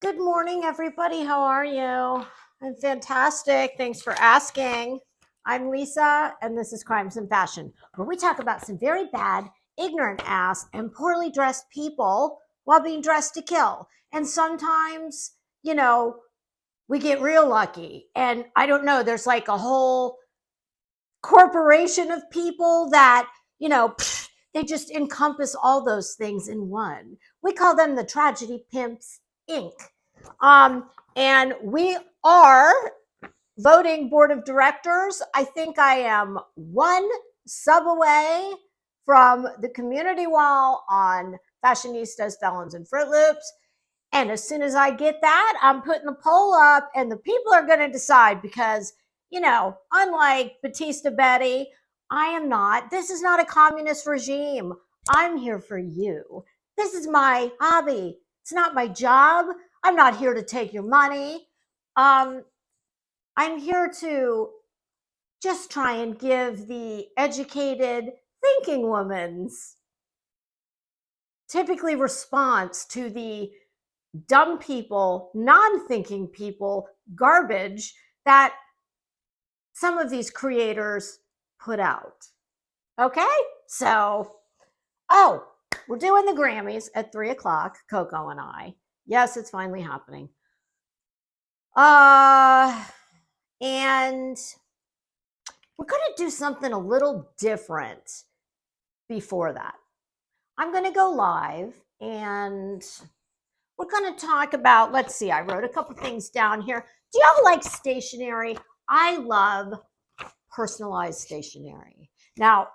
Good morning, everybody. How are you? I'm fantastic. Thanks for asking. I'm Lisa, and this is Crimes and Fashion, where we talk about some very bad, ignorant ass, and poorly dressed people while being dressed to kill. And sometimes, we get real lucky. And I don't know, there's like a whole corporation of people that, they just encompass all those things in one. We call them the Tragedy Pimps Inc. And we are voting board of directors. I think I am one sub away from the community wall on fashionistas, felons, and Fruit Loops. And as soon as I get that, I'm putting the poll up, and the people are going to decide because, unlike Batista Betty, I am not. This is not a communist regime. I'm here for you. This is my hobby. It's not my job. I'm not here to take your money. I'm here to just try and give the educated thinking woman's typically response to the dumb people, non-thinking people, garbage that some of these creators put out. Okay? So, we're doing the Grammys at 3:00, Coco and I. Yes, it's finally happening. And we're going to do something a little different before that. I'm going to go live and we're going to talk about, let's see, I wrote a couple things down here. Do y'all like stationery? I love personalized stationery. Now,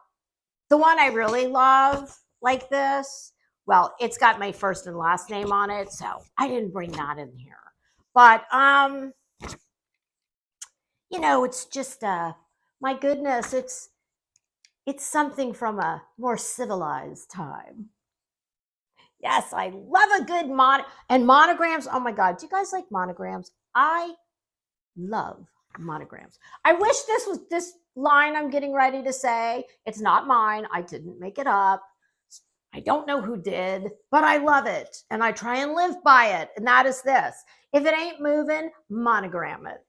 the one I really love like this, well, it's got my first and last name on it, so I didn't bring that in here. But, it's just, my goodness, it's something from a more civilized time. Yes, I love a good and monograms. Oh my God, do you guys like monograms? I love monograms. I wish this was this line I'm getting ready to say. It's not mine. I didn't make it up. I don't know who did, but I love it. And I try and live by it. And that is this. If it ain't moving, monogram it.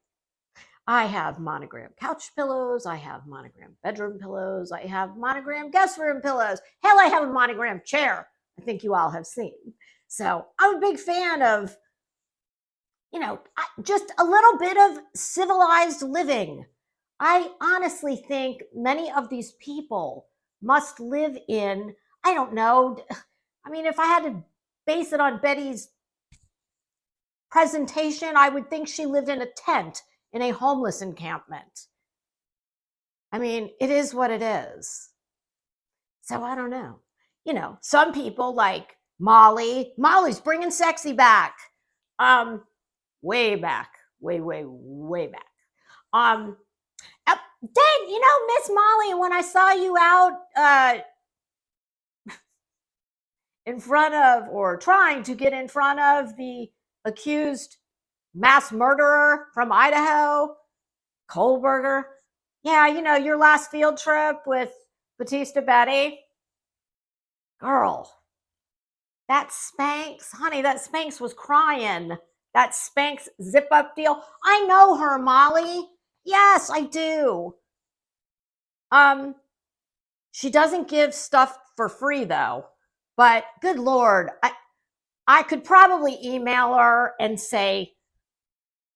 I have monogram couch pillows. I have monogram bedroom pillows. I have monogram guest room pillows. Hell, I have a monogram chair. I think you all have seen. So I'm a big fan of, just a little bit of civilized living. I honestly think many of these people must live in, I don't know. I mean, if I had to base it on Betty's presentation, I would think she lived in a tent in a homeless encampment. I mean, it is what it is. So I don't know. Some people like Molly. Molly's bringing sexy back. Way back. Way back. Dang, Miss Molly, when I saw you out in front of, or trying to get in front of, the accused mass murderer from Idaho, Kohlberger. Yeah, your last field trip with Batista Betty. Girl, that Spanx, honey, that Spanx was crying. That Spanx zip up deal. I know her, Molly. Yes, I do. She doesn't give stuff for free though. But good Lord, I could probably email her and say,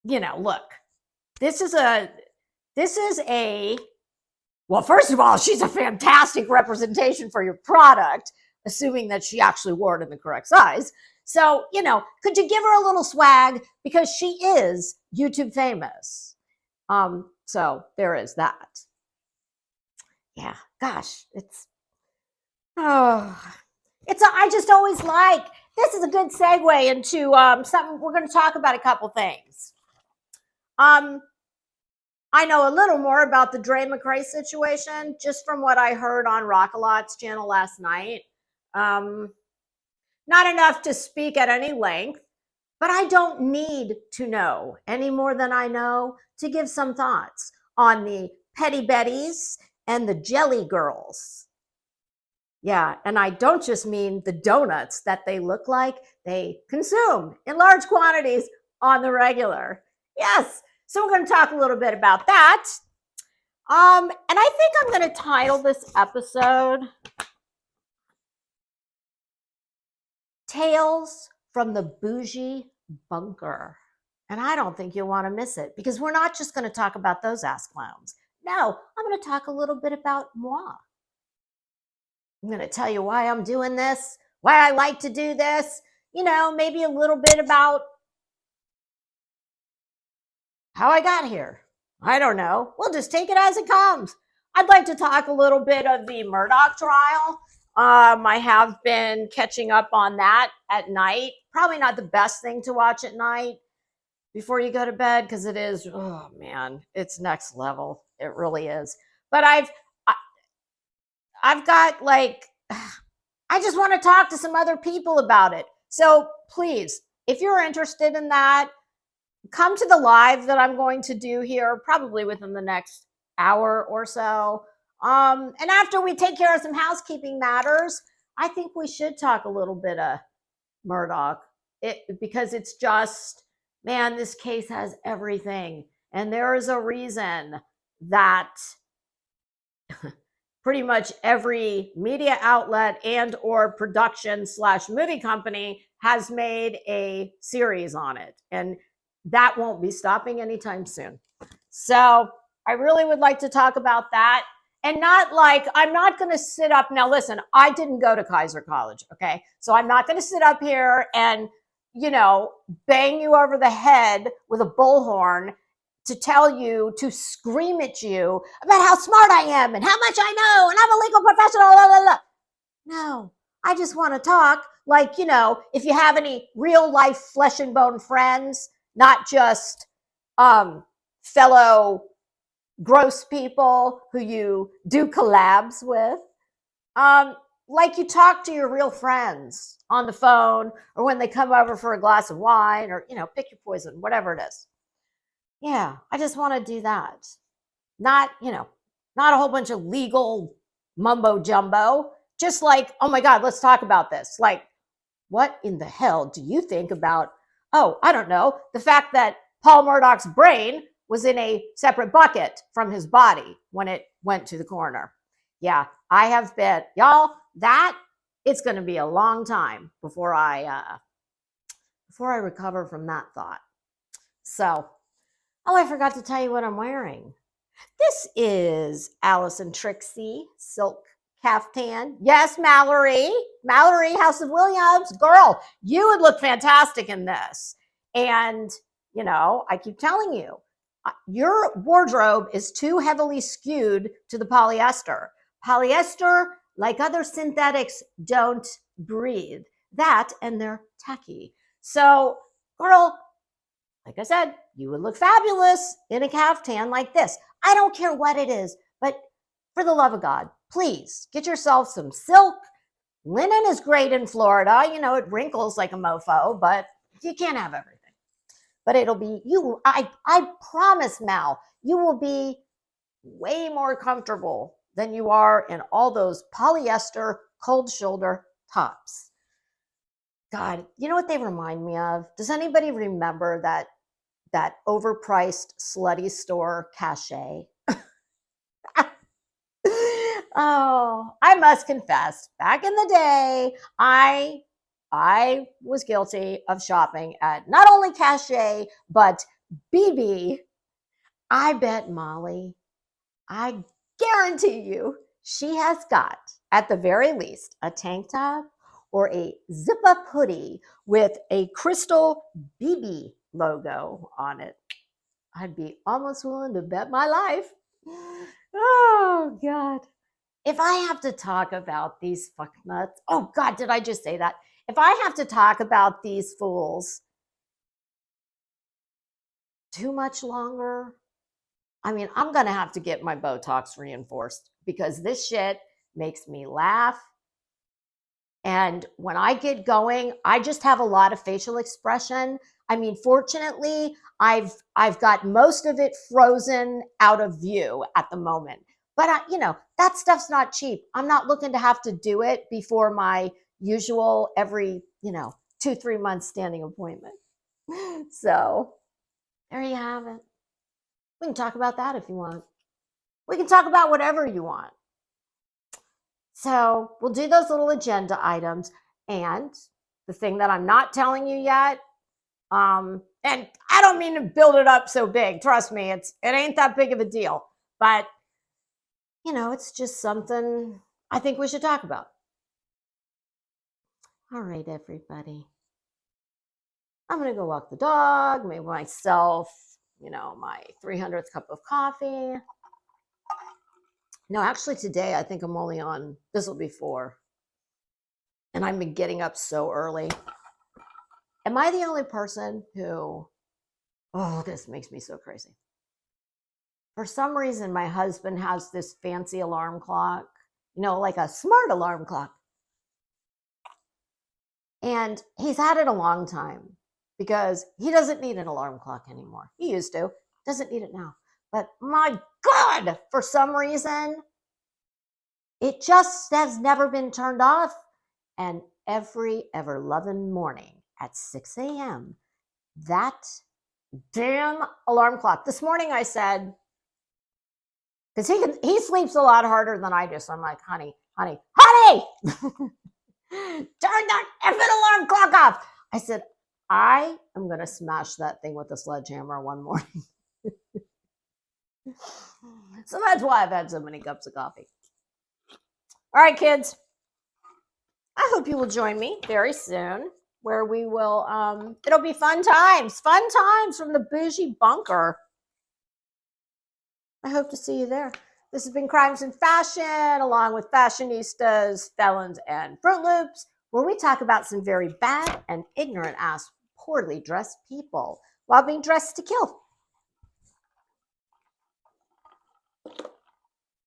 look, this is a, well, first of all, she's a fantastic representation for your product, assuming that she actually wore it in the correct size. So, could you give her a little swag? Because she is YouTube famous. So there is that. Yeah, gosh, I just always like, this is a good segue into something. We're going to talk about a couple things. I know a little more about the Dre McRae situation just from what I heard on Rock-A-Lot's channel last night. Not enough to speak at any length, but I don't need to know any more than I know to give some thoughts on the Petty Betties and the Jelly Girls. Yeah, and I don't just mean the donuts that they look like, they consume in large quantities on the regular. Yes, so we're going to talk a little bit about that. And I think I'm going to title this episode Tales from the Bougie Bunker. And I don't think you'll want to miss it because we're not just going to talk about those ass clowns. No, I'm going to talk a little bit about moi. I'm going to tell you why I'm doing this, why I like to do this, maybe a little bit about how I got here. I don't know. We'll just take it as it comes. I'd like to talk a little bit of the Murdaugh trial. I have been catching up on that at night. Probably not the best thing to watch at night before you go to bed because it is, oh man, it's next level. It really is. But I've got I just want to talk to some other people about it. So please, if you're interested in that, come to the live that I'm going to do here probably within the next hour or so. And after we take care of some housekeeping matters, I think we should talk a little bit of Murdaugh because it's just, man, this case has everything. And there is a reason that pretty much every media outlet and or production / movie company has made a series on it. And that won't be stopping anytime soon. So I really would like to talk about that. And I'm not going to sit up. Now, listen, I didn't go to Kaiser College. Okay. So I'm not going to sit up here and, bang you over the head with a bullhorn to tell you, to scream at you about how smart I am and how much I know and I'm a legal professional. Blah, blah, blah. No, I just want to talk if you have any real life flesh and bone friends, not just fellow gross people who you do collabs with. You talk to your real friends on the phone or when they come over for a glass of wine or, pick your poison, whatever it is. Yeah, I just want to do that. Not a whole bunch of legal mumbo jumbo. Just oh my God, let's talk about this. What in the hell do you think about, I don't know, the fact that Paul Murdaugh's brain was in a separate bucket from his body when it went to the coroner? Yeah, I have been, y'all, that it's going to be a long time before I recover from that thought. So, I forgot to tell you what I'm wearing. This is Allison Trixie silk caftan. Yes, Mallory, House of Williams. Girl, you would look fantastic in this. And, I keep telling you, your wardrobe is too heavily skewed to the polyester. Polyester, like other synthetics, don't breathe. That and they're tacky. So, girl, like I said, you would look fabulous in a caftan like this. I don't care what it is, but for the love of God, please get yourself some silk. Linen is great in Florida. It wrinkles like a mofo, but you can't have everything. But it'll be you. I promise, Mal, you will be way more comfortable than you are in all those polyester cold shoulder tops. God, you know what they remind me of? Does anybody remember that overpriced slutty store Cachet? Oh, I must confess, back in the day, I was guilty of shopping at not only Cachet, but BB. I bet Molly, I guarantee you, she has got, at the very least, a tank top or a zip-up hoodie with a crystal BB logo on it. I'd be almost willing to bet my life. Oh, God. If I have to talk about these fucknuts, oh, God, did I just say that? If I have to talk about these fools too much longer, I'm going to have to get my Botox reinforced because this shit makes me laugh. And when I get going, I just have a lot of facial expression. Fortunately, I've got most of it frozen out of view at the moment. But, you know, that stuff's not cheap. I'm not looking to have to do it before my usual every, 2-3 months standing appointment. So there you have it. We can talk about that if you want. We can talk about whatever you want. So we'll do those little agenda items. And the thing that I'm not telling you yet, and I don't mean to build it up so big. Trust me, it ain't that big of a deal. But, it's just something I think we should talk about. All right, everybody. I'm going to go walk the dog, make myself, my 300th cup of coffee. No, actually today I think I'm only on, this will be 4. And I've been getting up so early. Am I the only person who, this makes me so crazy. For some reason, my husband has this fancy alarm clock, like a smart alarm clock. And he's had it a long time because he doesn't need an alarm clock anymore. He used to, doesn't need it now. But my God, for some reason, it just has never been turned off. And every ever-loving morning at 6 a.m., that damn alarm clock. This morning I said, because he sleeps a lot harder than I do. So I'm like, honey, turn that effing alarm clock off. I said, I am going to smash that thing with a sledgehammer one morning. So that's why I've had so many cups of coffee. All right, kids. I hope you will join me very soon where we will, it'll be fun times from the bougie bunker. I hope to see you there. This has been Crimes and Fashion, along with fashionistas, felons, and Fruit Loops, where we talk about some very bad and ignorant ass, poorly dressed people while being dressed to kill.